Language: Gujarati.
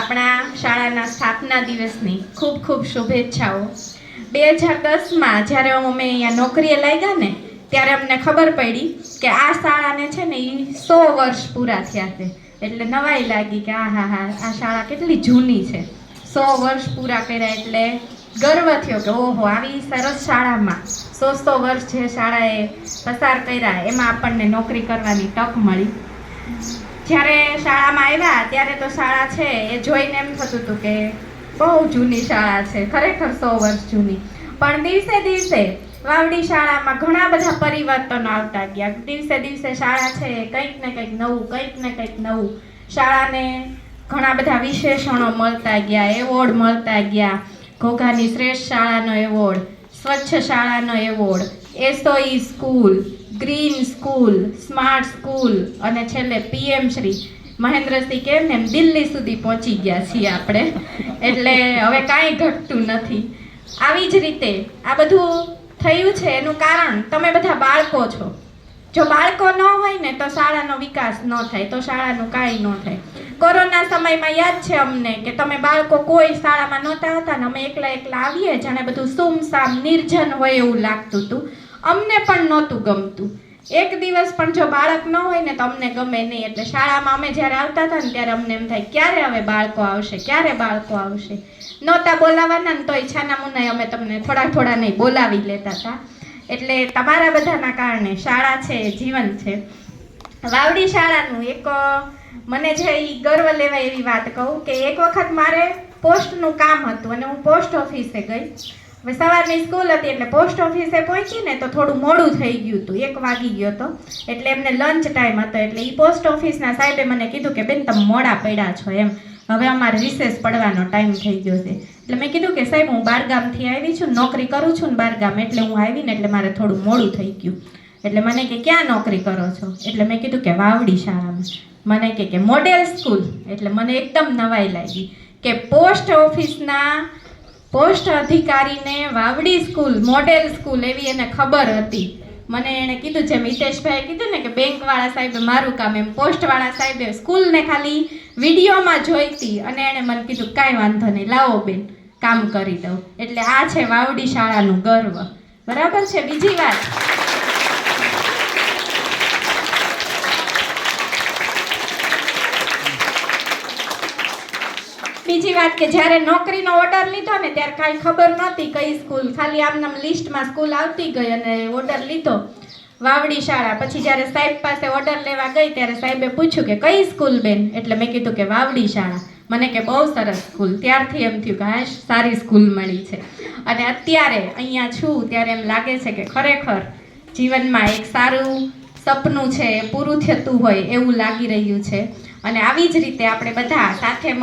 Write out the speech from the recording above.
આપણા શાળાના સ્થાપના દિવસની ખૂબ ખૂબ શુભેચ્છાઓ। 2010માં જ્યારે અમે અહીંયા નોકરીએ લાગ્યા ને ત્યારે અમને ખબર પડી કે આ શાળાને છે ને એ 100 વર્ષ પૂરા થયા છે। એટલે નવાઈ લાગી કે આ શાળા કેટલી જૂની છે। 100 વર્ષ પૂરા કર્યા એટલે ગર્વ થયો કે ઓહો, આવી સરસ શાળામાં 100 વર્ષ જે શાળાએ પસાર કર્યા એમાં આપણને નોકરી કરવાની તક મળી। જ્યારે શાળામાં આવ્યા ત્યારે તો શાળા છે એ જોઈને એમ થતું હતું કે બહુ જૂની શાળા છે, ખરેખર 100 વર્ષ જૂની। પણ દિવસે દિવસે વાવડી શાળામાં ઘણા બધા પરિવર્તનો આવતા ગયા। દિવસે દિવસે શાળા છે કંઈક ને કંઈક નવું શાળાને ઘણા બધા વિશેષણો મળતા ગયા, એવોર્ડ મળતા ગયા। ઘોઘાની શ્રેષ્ઠ શાળાનો એવોર્ડ, સ્વચ્છ શાળાનો award, SOE school, green school, smart school અને છેલ્લે PM શ્રી મહેન્દ્રસિંહ કે ને દિલ્હી સુધી પહોંચી ગયા છીએ આપણે। એટલે હવે કાંઈ ઘટતું નથી। આવી જ રીતે આ બધું થયું છે એનું કારણ તમે બધા બાળકો છો। જો બાળકો ન હોય ને તો શાળાનો વિકાસ ન થાય, તો શાળાનું કાંઈ ન થાય। કોરોના સમયમાં યાદ છે અમને કે તમે બાળકો કોઈ શાળામાં નહોતા આવતા ને અમે એકલા આવીએ, જાણે બધું સુમસામ નિર્જન હોય એવું લાગતું હતું। અમને પણ નહોતું ગમતું। એક દિવસ પણ જો બાળક ન હોય ને તો અમને ગમે નહીં। એટલે શાળામાં અમે જ્યારે આવતા હતા ને ત્યારે અમને એમ થાય ક્યારે હવે બાળકો આવશે, ક્યારે બાળકો આવશે। નહોતા બોલાવાના ને તોય છાના મુનાય અમે તમને થોડા નહીં બોલાવી લેતા હતા। એટલે તમારા બધાના કારણે શાળા છે એ જીવન છે। વાવડી શાળાનું એક મને જે ગર્વ લેવાય એવી વાત કહું કે એક વખત મારે પોસ્ટનું કામ હતું અને હું પોસ્ટ ઓફિસે ગઈ। હવે સવારની સ્કૂલ હતી એટલે પોસ્ટ ઓફિસે પહોંચીને તો થોડું મોડું થઈ ગયું હતું, 1 વાગી ગયો હતો। એટલે એમને લંચ ટાઈમ હતો એટલે એ પોસ્ટ ઓફિસના સાહેબે મને કીધું કે બેન તમે મોડા પડ્યા છો એમ, હવે અમારે રિસેસ પડવાનો ટાઈમ થઈ ગયો છે। એટલે મેં કીધું કે સાહેબ હું બારગામથી આવી છું, નોકરી કરું છું ને બારગામ, એટલે હું આવીને એટલે મારે થોડું મોડું થઈ ગયું। એટલે મને કે ક્યાં નોકરી કરો છો? એટલે મેં કીધું કે વાવડી શાળામાં। મને કે મોડેલ સ્કૂલ? એટલે મને એકદમ નવાઈ લાગી કે પોસ્ટ ઓફિસના પોસ્ટ અધિકારીને વાવડી સ્કૂલ મોડેલ સ્કૂલ એવી એને ખબર હતી। મને એણે કીધું જેમ હિતેશભાઈએ કીધું ને કે બેંકવાળા સાહેબે મારું કામ, એમ પોસ્ટવાળા સાહેબે સ્કૂલને ખાલી વિડીયોમાં જોઈતી અને એણે મને કીધું કાંઈ વાંધો નહીં, લાવો બેન કામ કરી દઉં। એટલે આ છે વાવડી શાળાનું ગર્વ, બરાબર છે। બીજી વાત કે જ્યારે નોકરીનો ઓર્ડર લીધો ને ત્યારે કાંઈ ખબર નહોતી કઈ સ્કૂલ, ખાલી આમનામ લિસ્ટમાં સ્કૂલ આવતી ગઈ અને ઓર્ડર લીધો વાવડી શાળા। પછી જ્યારે સાહેબ પાસે ઓર્ડર લેવા ગઈ ત્યારે સાહેબે પૂછ્યું કે કઈ સ્કૂલ બેન? એટલે મેં કીધું કે વાવડી શાળા। મને કે બહુ સરસ સ્કૂલ। ત્યારથી એમ થયું કે હાશ સારી સ્કૂલ મળી છે। અને અત્યારે અહીંયા છું ત્યારે એમ લાગે છે કે ખરેખર જીવનમાં એક સારું સપનું છે એ પૂરું થતું હોય એવું લાગી રહ્યું છે। અને આવી જ રીતે આપણે બધા સાથે